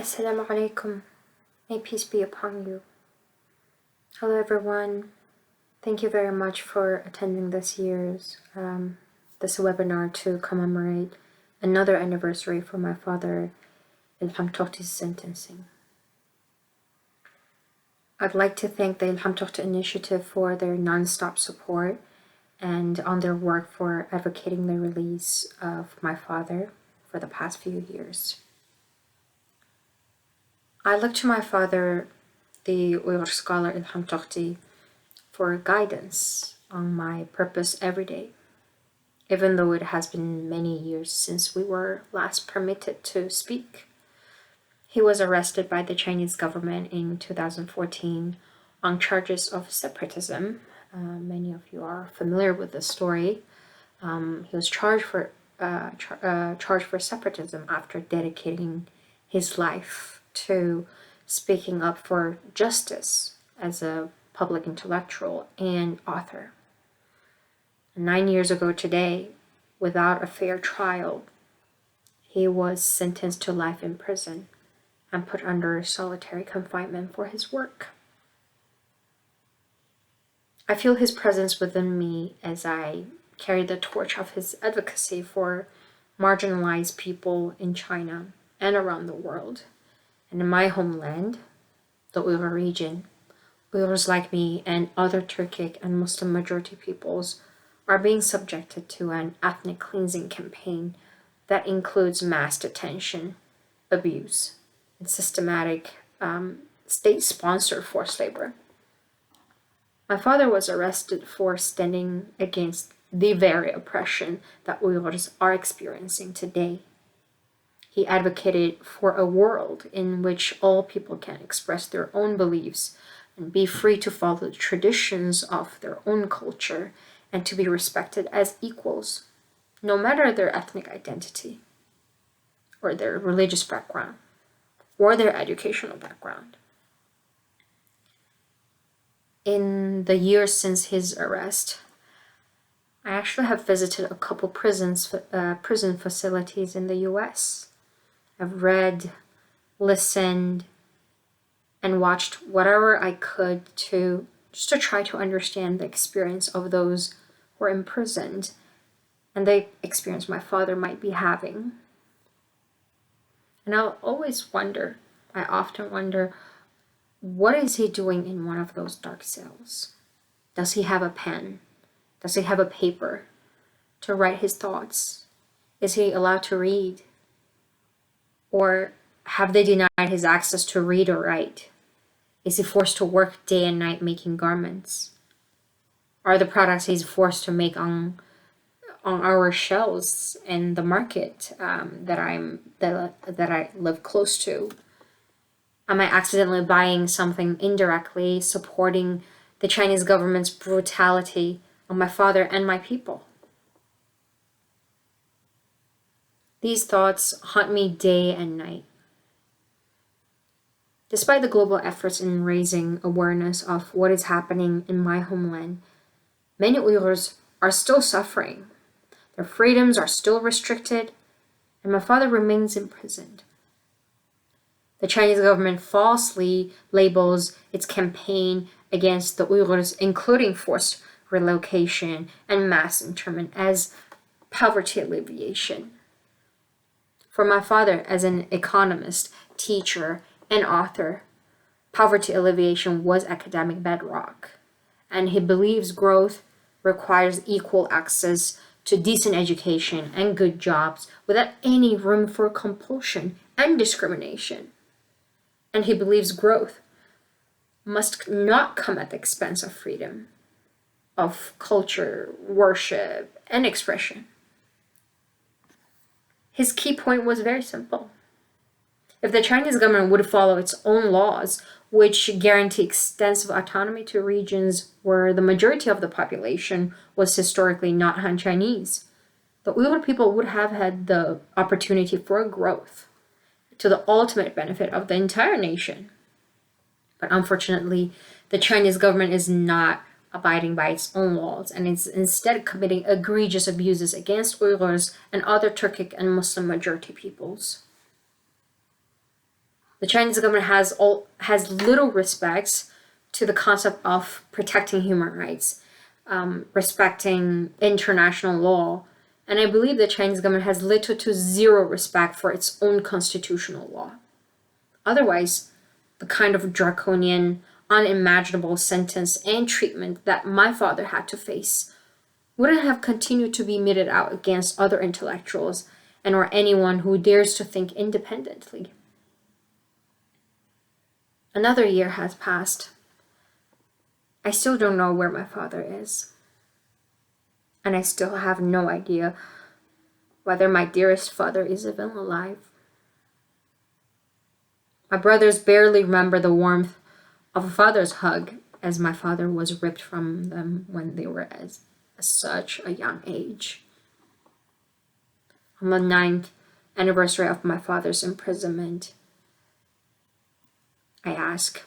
Assalamu alaikum. May peace be upon you. Hello everyone. Thank you very much for attending this year's this webinar to commemorate another anniversary for my father Ilham Tohti's sentencing. I'd like to thank the Ilham Tohti initiative for their non-stop support and on their work for advocating the release of my father for the past few years. I look to my father, the Uyghur scholar Ilham Tohti, for guidance on my purpose every day, even though it has been many years since we were last permitted to speak. He was arrested by the Chinese government in 2014 on charges of separatism. Many of you are familiar with the story. He was charged for separatism after dedicating his life to speaking up for justice as a public intellectual and author. 9 years ago today, without a fair trial, he was sentenced to life in prison and put under solitary confinement for his work. I feel his presence within me as I carry the torch of his advocacy for marginalized people in China and around the world. And in my homeland, the Uyghur region, Uyghurs like me and other Turkic and Muslim majority peoples are being subjected to an ethnic cleansing campaign that includes mass detention, abuse, and systematic state-sponsored forced labor. My father was arrested for standing against the very oppression that Uyghurs are experiencing today. He advocated for a world in which all people can express their own beliefs and be free to follow the traditions of their own culture and to be respected as equals, no matter their ethnic identity or their religious background or their educational background. In the years since his arrest, I actually have visited a couple prison facilities in the US. I've read, listened, and watched whatever I could to try to understand the experience of those who are imprisoned and the experience my father might be having. And I often wonder, what is he doing in one of those dark cells? Does he have a pen? Does he have a paper to write his thoughts? Is he allowed to read? Or have they denied his access to read or write? Is he forced to work day and night making garments? Are the products he's forced to make on our shelves in the market that I live close to? Am I accidentally buying something indirectly supporting the Chinese government's brutality on my father and my people? These thoughts haunt me day and night. Despite the global efforts in raising awareness of what is happening in my homeland, many Uyghurs are still suffering. Their freedoms are still restricted, and my father remains imprisoned. The Chinese government falsely labels its campaign against the Uyghurs, including forced relocation and mass internment, as poverty alleviation. For my father, as an economist, teacher, and author, poverty alleviation was academic bedrock, and he believes growth requires equal access to decent education and good jobs without any room for compulsion and discrimination. And he believes growth must not come at the expense of freedom, of culture, worship, and expression. His key point was very simple. If the Chinese government would follow its own laws, which guarantee extensive autonomy to regions where the majority of the population was historically not Han Chinese, the Uyghur people would have had the opportunity for growth to the ultimate benefit of the entire nation. But unfortunately, the Chinese government is not abiding by its own laws and is instead committing egregious abuses against Uyghurs and other Turkic and Muslim majority peoples. The Chinese government has little respect to the concept of protecting human rights, respecting international law, and I believe the Chinese government has little to zero respect for its own constitutional law. Otherwise, the kind of draconian, unimaginable sentence and treatment that my father had to face wouldn't have continued to be meted out against other intellectuals and or anyone who dares to think independently. Another year has passed. I still don't know where my father is. And I still have no idea whether my dearest father is even alive. My brothers barely remember the warmth of a father's hug, as my father was ripped from them when they were at such a young age. On the 9th anniversary of my father's imprisonment, I ask,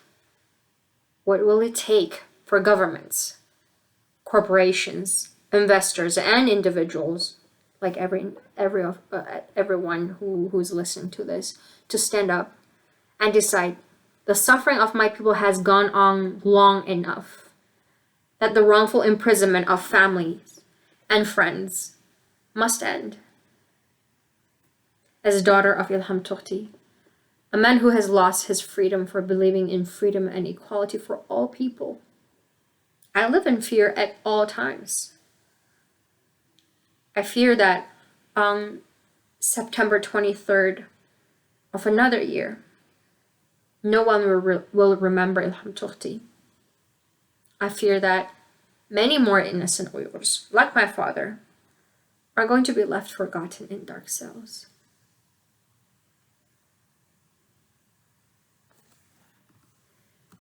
what will it take for governments, corporations, investors, and individuals, like everyone who's listening to this, to stand up and decide the suffering of my people has gone on long enough, that the wrongful imprisonment of families and friends must end? As a daughter of Ilham Tohti, a man who has lost his freedom for believing in freedom and equality for all people, I live in fear at all times. I fear that on September 23rd of another year, no one will remember Ilham Tohti. I fear that many more innocent Uyghurs, like my father, are going to be left forgotten in dark cells.